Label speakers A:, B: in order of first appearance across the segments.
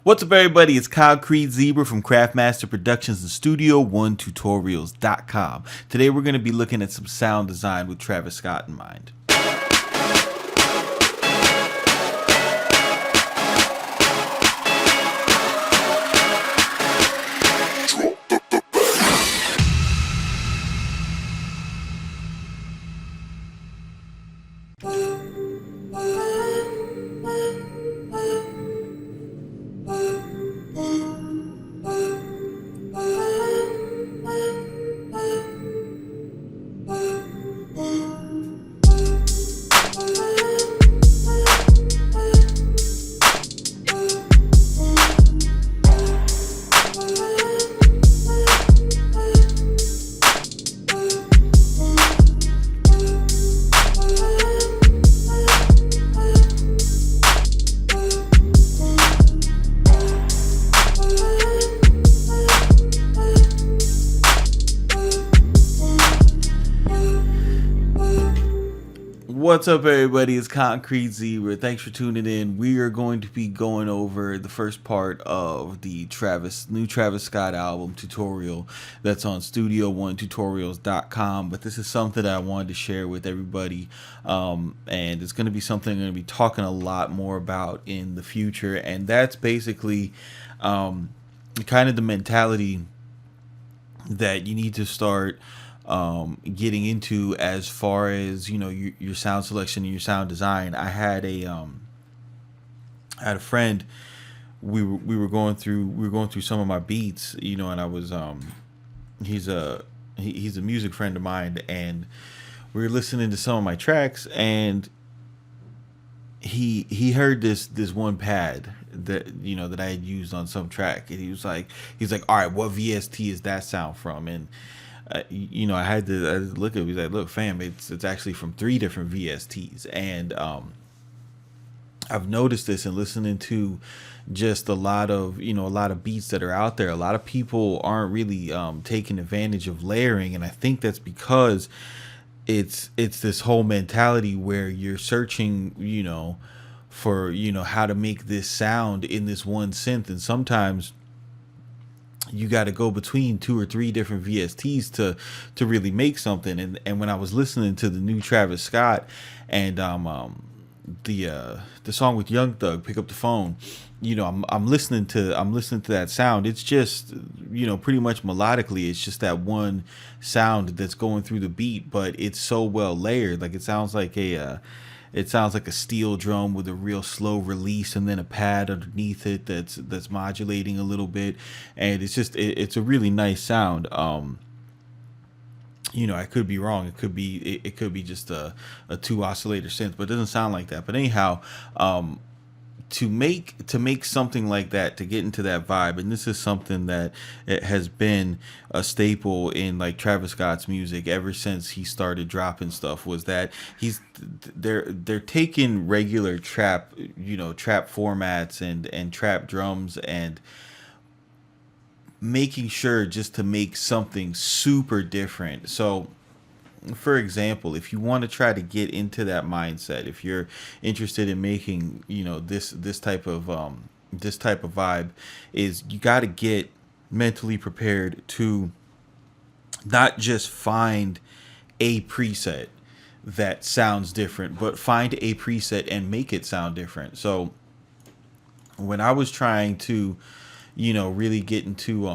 A: What's up, everybody? It's Concrete Zebra from Craftmaster Productions and Studio1Tutorials.com. Today, we're going to be looking at some sound design with Travis Scott in mind. What's up, everybody? It's Concrete Zebra. Thanks for tuning in. We are going to be going over the first part of the new Travis Scott album tutorial that's on Studio1Tutorials.com. But this is something that I wanted to share with everybody, and it's going to be something I'm going to be talking a lot more about in the future. And that's basically kind of the mentality that you need to start getting into as far as, you know, your sound selection and your sound design. I had a friend. We were going through some of my beats, you know, and I was he's a music friend of mine, and we were listening to some of my tracks, and he heard this one pad that, you know, that I had used on some track, and he's like, all right, what VST is that sound from? And you know, I had to look at it. He's like, look, fam, it's actually from 3 different VSTs. And I've noticed this in listening to just a lot of beats that are out there. A lot of people aren't really taking advantage of layering, and I think that's because it's this whole mentality where you're searching, you know, for, you know, how to make this sound in this one synth, and sometimes you got to go between 2 or 3 different VSTs to really make something. And when I was listening to the new Travis Scott and the song with Young Thug, Pick Up the Phone, you know, I'm listening to that sound. It's just, you know, pretty much melodically, it's just that one sound that's going through the beat, but it's so well layered. Like, it sounds like a steel drum with a real slow release, and then a pad underneath it that's modulating a little bit, and it's a really nice sound. You know, I could be wrong. It could be just a 2 oscillator synth, but it doesn't sound like that. But anyhow, to make something like that, to get into that vibe, and this is something that it has been a staple in, like, Travis Scott's music ever since he started dropping stuff, was that they're taking regular trap formats and trap drums and making sure just to make something super different. So, for example, if you want to try to get into that mindset, if you're interested in making, you know, this type of vibe, is you got to get mentally prepared to not just find a preset that sounds different, but find a preset and make it sound different. So when I was trying to, you know, really get into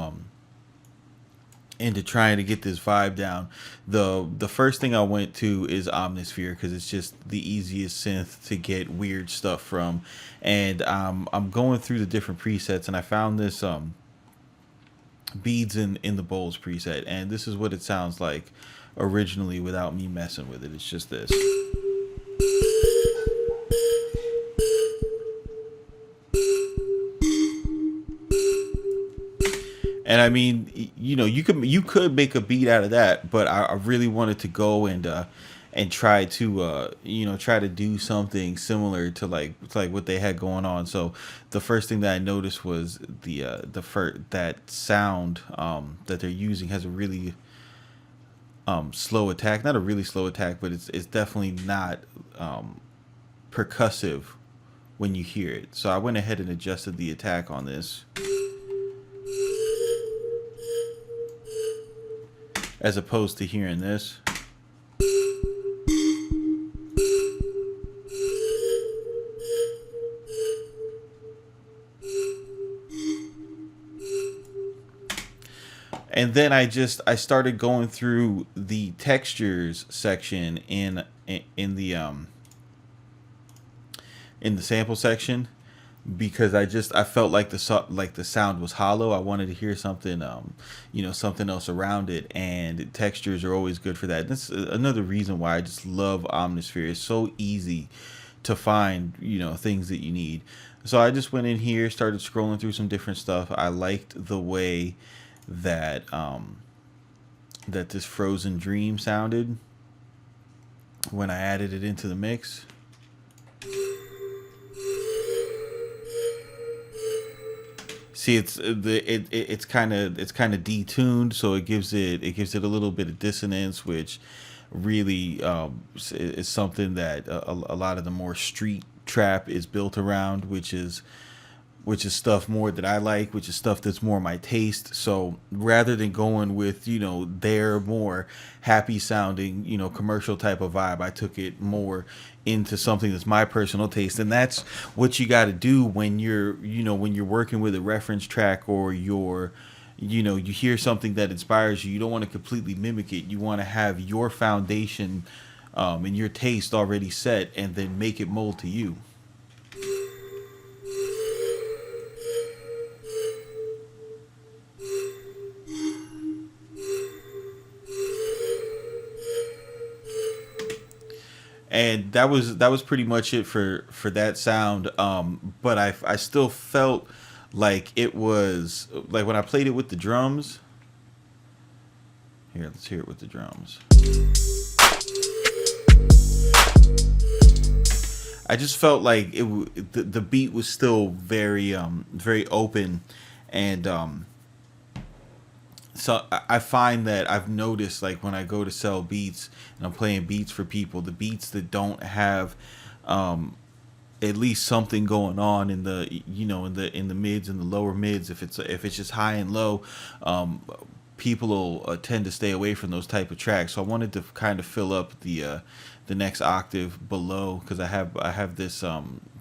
A: trying to get this vibe down, the first thing I went to is Omnisphere, because it's just the easiest synth to get weird stuff from. And I'm going through the different presets, and I found this beads in the bowls preset, and this is what it sounds like originally without me messing with it. It's just this. And I mean, you know, you could make a beat out of that, but I really wanted to go and try to try to do something similar to like what they had going on. So the first thing that I noticed was that sound that they're using has a really slow attack. Not a really slow attack, but it's definitely not percussive when you hear it. So I went ahead and adjusted the attack on this, as opposed to hearing this. And then I started going through the textures section in the sample section, because I felt like the sound was hollow. I wanted to hear something, something else around it, and textures are always good for that. And this is another reason why I just love Omnisphere. It's so easy to find, things that you need. So I just went in here, started scrolling through some different stuff. I liked the way that that this Frozen Dream sounded when I added it into the mix. See, it's kind of detuned, so it gives it a little bit of dissonance, which really is something that a lot of the more street trap is built around, which is stuff more that I like, which is stuff that's more my taste. So rather than going with, their more happy sounding, commercial type of vibe, I took it more into something that's my personal taste. And that's what you got to do when you're, when you're working with a reference track, or you hear something that inspires you. You don't want to completely mimic it. You want to have your foundation and your taste already set, and then make it mold to you. And that was pretty much it for that sound. But I still felt like it was like when I played it with the drums. Here, let's hear it with the drums. I just felt like the beat was still very very open, and so I find that I've noticed, like, when I go to sell beats and I'm playing beats for people, the beats that don't have at least something going on in the in the mids and the lower mids, if it's just high and low, people will tend to stay away from those type of tracks. So I wanted to kind of fill up the next octave below, because I have this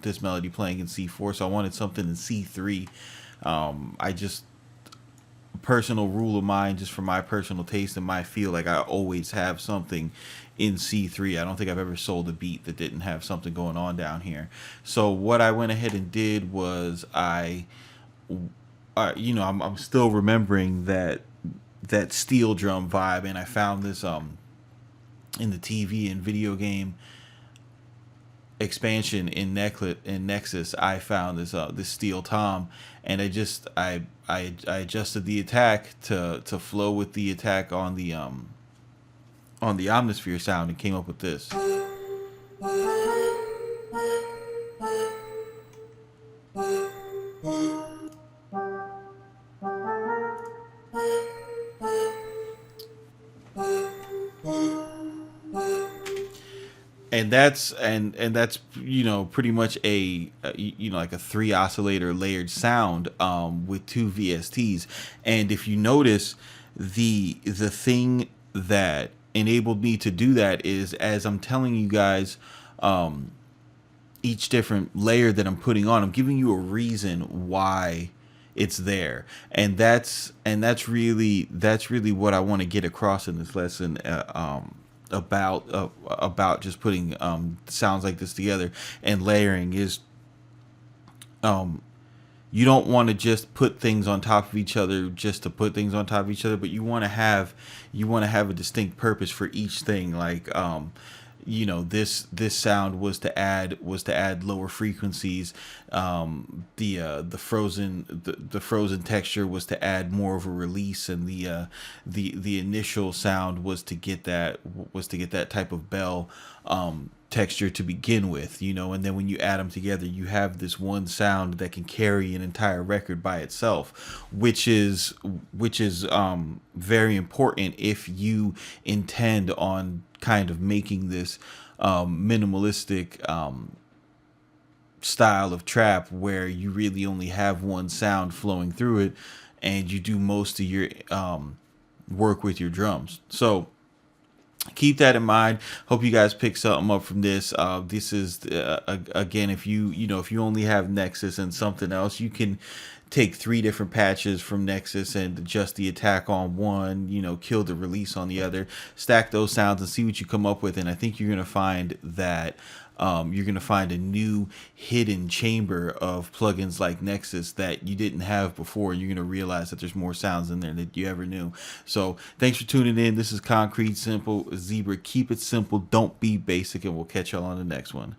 A: this melody playing in C4, so I wanted something in C3. I just, personal rule of mine, just for my personal taste and my feel, like, I always have something in C3. I don't think I've ever sold a beat that didn't have something going on down here. So what I went ahead and did was I'm still remembering that steel drum vibe, and I found this in the TV and video game expansion in Nexus. I found this steel tom, and I adjusted the attack to flow with the attack on the Omnisphere sound, and came up with this. And that's pretty much a like a 3 oscillator layered sound with 2 VSTs. And if you notice, the thing that enabled me to do that is, as I'm telling you guys each different layer that I'm putting on, I'm giving you a reason why it's there. And that's really what I want to get across in this lesson, about just putting sounds like this together. And layering is, you don't want to just put things on top of each other just to put things on top of each other, but you want to have a distinct purpose for each thing. Like, this sound was to add lower frequencies. The frozen texture was to add more of a release, and the initial sound was to get that type of bell texture to begin with, and then when you add them together, you have this one sound that can carry an entire record by itself, which is very important if you intend on kind of making this minimalistic style of trap where you really only have one sound flowing through it, and you do most of your work with your drums. So keep that in mind. Hope you guys pick something up from this. This is again, if if you only have Nexus and something else, you can take 3 different patches from Nexus and adjust the attack on one, kill the release on the other, stack those sounds and see what you come up with. And I think you're gonna find that you're gonna find a new hidden chamber of plugins like Nexus that you didn't have before. You're gonna realize that there's more sounds in there than you ever knew. So thanks for tuning in. This is Concrete Simple Zebra. Keep it simple, don't be basic, and we'll catch y'all on the next one.